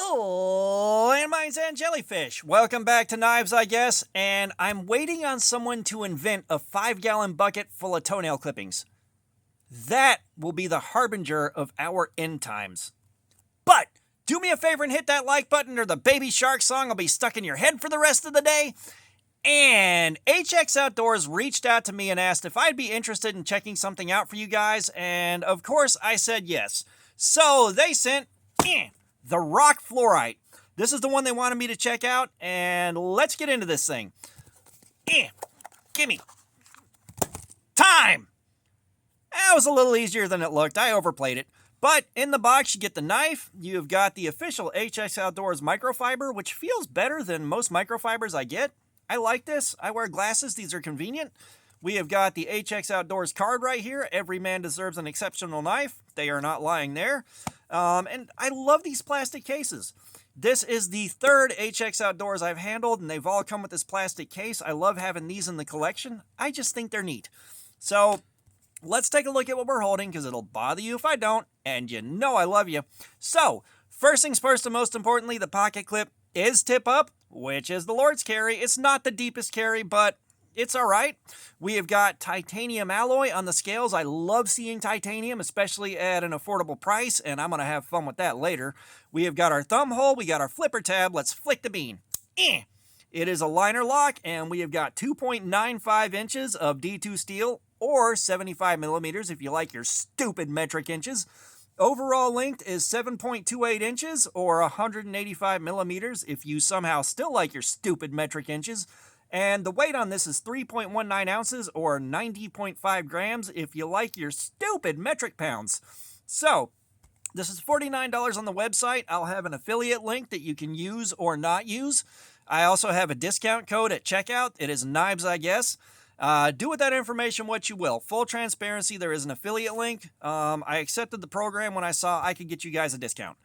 Oh, and mine's and jellyfish. Welcome back to Knives, I guess, and I'm waiting on someone to invent a 5-gallon bucket full of toenail clippings. That will be the harbinger of our end times. But do me a favor and hit that like button, or the Baby Shark song will be stuck in your head for the rest of the day. And HX Outdoors reached out to me and asked if I'd be interested in checking something out for you guys, and of course I said yes. So they sent the Rock Flourite. This is the one they wanted me to check out, and let's get into this thing. Gimme. Time! That was a little easier than it looked. I overplayed it. But in the box, you get the knife. You've got the official HX Outdoors microfiber, which feels better than most microfibers I get. I like this. I wear glasses. These are convenient. We have got the HX Outdoors card right here. Every man deserves an exceptional knife. They are not lying there. And I love these plastic cases. This is the third HX Outdoors I've handled, and they've all come with this plastic case. I love having these in the collection. I just think they're neat. So let's take a look at what we're holding, because it'll bother you if I don't, and you know I love you. So, first things first, and most importantly, the pocket clip is tip up, which is the Lord's carry. It's not the deepest carry, but it's all right. We have got titanium alloy on the scales. I love seeing titanium, especially at an affordable price, and I'm going to have fun with that later. We have got our thumb hole. We got our flipper tab. Let's flick the bean. It is a liner lock, and we have got 2.95 inches of D2 steel, or 75 millimeters if you like your stupid metric inches. Overall length is 7.28 inches, or 185 millimeters if you somehow still like your stupid metric inches. And the weight on this is 3.19 ounces, or 90.5 grams if you like your stupid metric pounds. So, this is $49 on the website. I'll have an affiliate link that you can use or not use. I also have a discount code at checkout. It is Knives, I guess. Do with that information what you will. Full transparency, there is an affiliate link. I accepted the program when I saw I could get you guys a discount.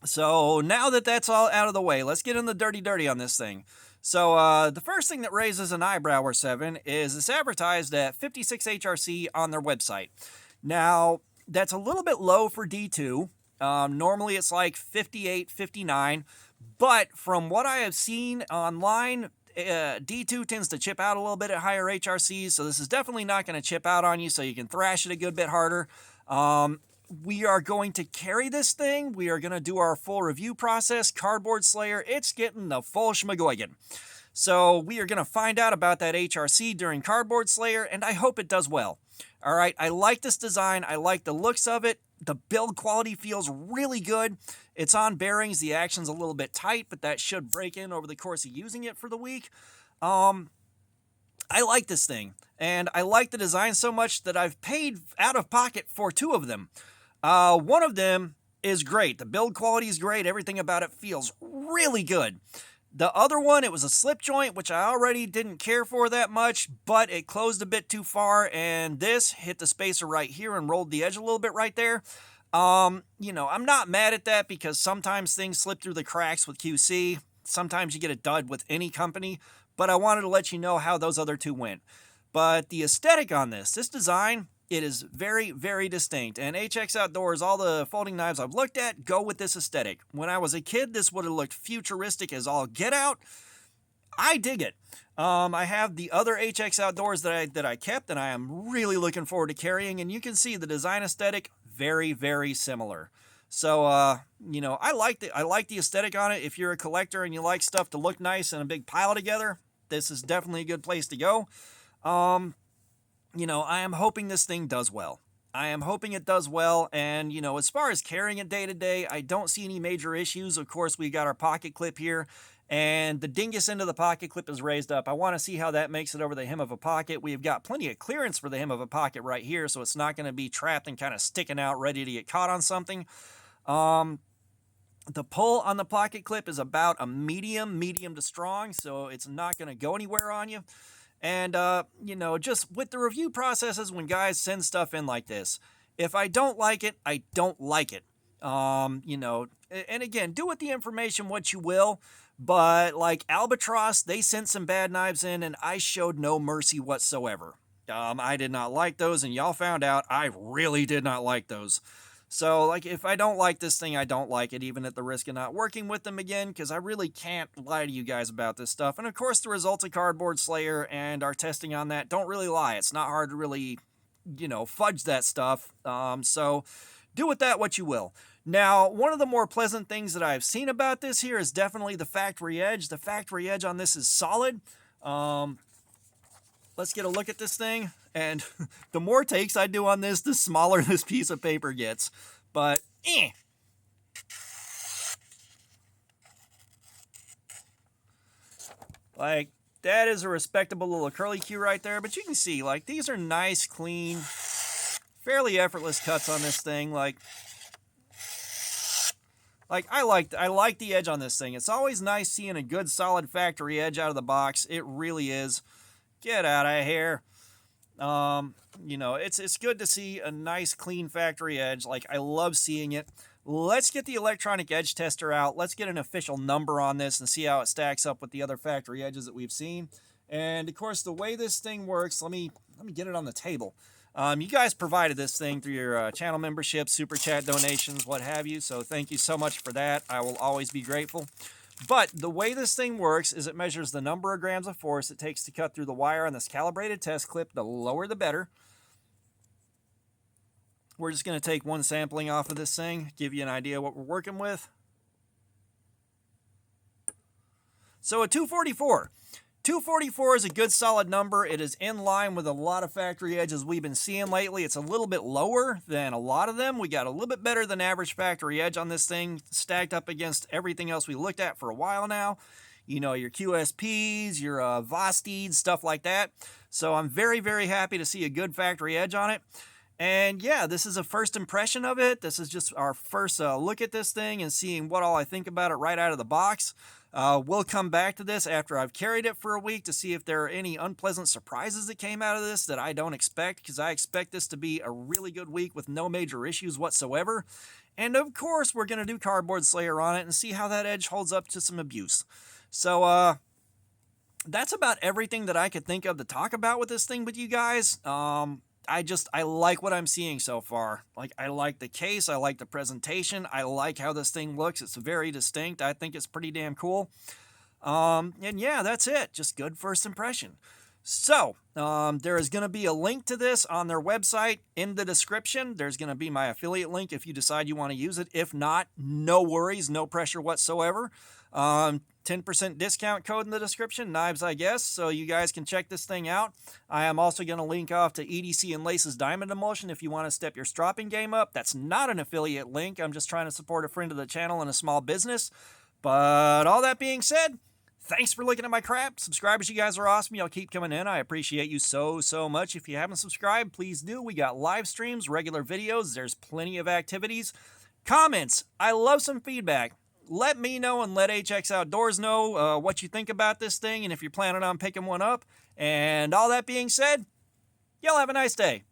So now that that's all out of the way, let's get in the dirty on this thing. So the first thing that raises an eyebrow or seven is it's advertised at 56 HRC on their website. Now, that's a little bit low for D2. Normally it's like 58, 59. But from what I have seen online, D2 tends to chip out a little bit at higher HRCs, so this is definitely not going to chip out on you, so you can thrash it a good bit harder. We are going to carry this thing. We are going to do our full review process. Cardboard Slayer, it's getting the full schmagoygan. So we are going to find out about that HRC during Cardboard Slayer, and I hope it does well. All right, I like this design. I like the looks of it. The build quality feels really good. It's on bearings. The action's a little bit tight, but that should break in over the course of using it for the week. I like this thing, and I like the design so much that I've paid out of pocket for two of them. One of them is great. The build quality is great. Everything about it feels really good. The other one, it was a slip joint, which I already didn't care for that much, but it closed a bit too far, and this hit the spacer right here and rolled the edge a little bit right there. I'm not mad at that, because sometimes things slip through the cracks with QC. Sometimes you get a dud with any company, but I wanted to let you know how those other two went. But the aesthetic on this design, it is very, very distinct. And HX Outdoors, all the folding knives I've looked at, go with this aesthetic. When I was a kid, this would have looked futuristic as all get out. I dig it. I have the other HX Outdoors that I kept, and I am really looking forward to carrying. And you can see the design aesthetic, very, very similar. So, I like the aesthetic on it. If you're a collector and you like stuff to look nice in a big pile together, this is definitely a good place to go. I am hoping this thing does well. I am hoping it does well, and, as far as carrying it day to day, I don't see any major issues. Of course, we got our pocket clip here, and the dingus end of the pocket clip is raised up. I want to see how that makes it over the hem of a pocket. We've got plenty of clearance for the hem of a pocket right here, so it's not going to be trapped and kind of sticking out, ready to get caught on something. The pull on the pocket clip is about a medium to strong, so it's not going to go anywhere on you. And, just with the review processes, when guys send stuff in like this, if I don't like it, I don't like it. And again, do with the information what you will, but like Albatross, they sent some bad knives in, and I showed no mercy whatsoever. I did not like those, and y'all found out I really did not like those. So, like, if I don't like this thing, I don't like it, even at the risk of not working with them again, because I really can't lie to you guys about this stuff. And of course, the results of Cardboard Slayer and our testing on that don't really lie. It's not hard to really, fudge that stuff. So do with that what you will. Now, one of the more pleasant things that I've seen about this here is definitely the factory edge. The factory edge on this is solid. Let's get a look at this thing. And the more takes I do on this, the smaller this piece of paper gets. But, like, that is a respectable little curly Q right there. But you can see, like, these are nice, clean, fairly effortless cuts on this thing. Like I like the edge on this thing. It's always nice seeing a good, solid factory edge out of the box. It really is. Get out of here. It's good to see a nice, clean factory edge. Like, I love seeing it. Let's get the electronic edge tester out. Let's get an official number on this and see how it stacks up with the other factory edges that we've seen. And of course, the way this thing works, let me get it on the table. You guys provided this thing through your channel membership, super chat donations, what have you. So thank you so much for that. I will always be grateful. But the way this thing works is it measures the number of grams of force it takes to cut through the wire on this calibrated test clip. The lower, the better. We're just going to take one sampling off of this thing, give you an idea what we're working with. So a 244. 244 is a good solid number. It is in line with a lot of factory edges we've been seeing lately. It's a little bit lower than a lot of them. We got a little bit better than average factory edge on this thing, stacked up against everything else we looked at for a while now. Your QSPs, your Vosteeds, stuff like that. So I'm very, very happy to see a good factory edge on it. And yeah, this is a first impression of it. This is just our first look at this thing and seeing what all I think about it right out of the box. We'll come back to this after I've carried it for a week to see if there are any unpleasant surprises that came out of this that I don't expect, because I expect this to be a really good week with no major issues whatsoever. And of course, we're going to do Cardboard Slayer on it and see how that edge holds up to some abuse. So, that's about everything that I could think of to talk about with this thing with you guys. I like what I'm seeing so far. Like, I like the case. I like the presentation. I like how this thing looks. It's very distinct. I think it's pretty damn cool. And yeah, that's it. Just good first impression. So, there is going to be a link to this on their website in the description. There's going to be my affiliate link if you decide you want to use it. If not, no worries, no pressure whatsoever. 10% discount code in the description, Knives, I guess, so you guys can check this thing out. I am also going to link off to EDC and Lacey's Diamond Emulsion if you want to step your stropping game up. That's not an affiliate link. I'm just trying to support a friend of the channel and a small business. But all that being said, thanks for looking at my crap. Subscribers, you guys are awesome. Y'all keep coming in. I appreciate you so much. If you haven't subscribed, please do. We got live streams, regular videos. There's plenty of activities. Comments. I love some feedback. Let me know and let HX Outdoors know what you think about this thing and if you're planning on picking one up. And all that being said, y'all have a nice day.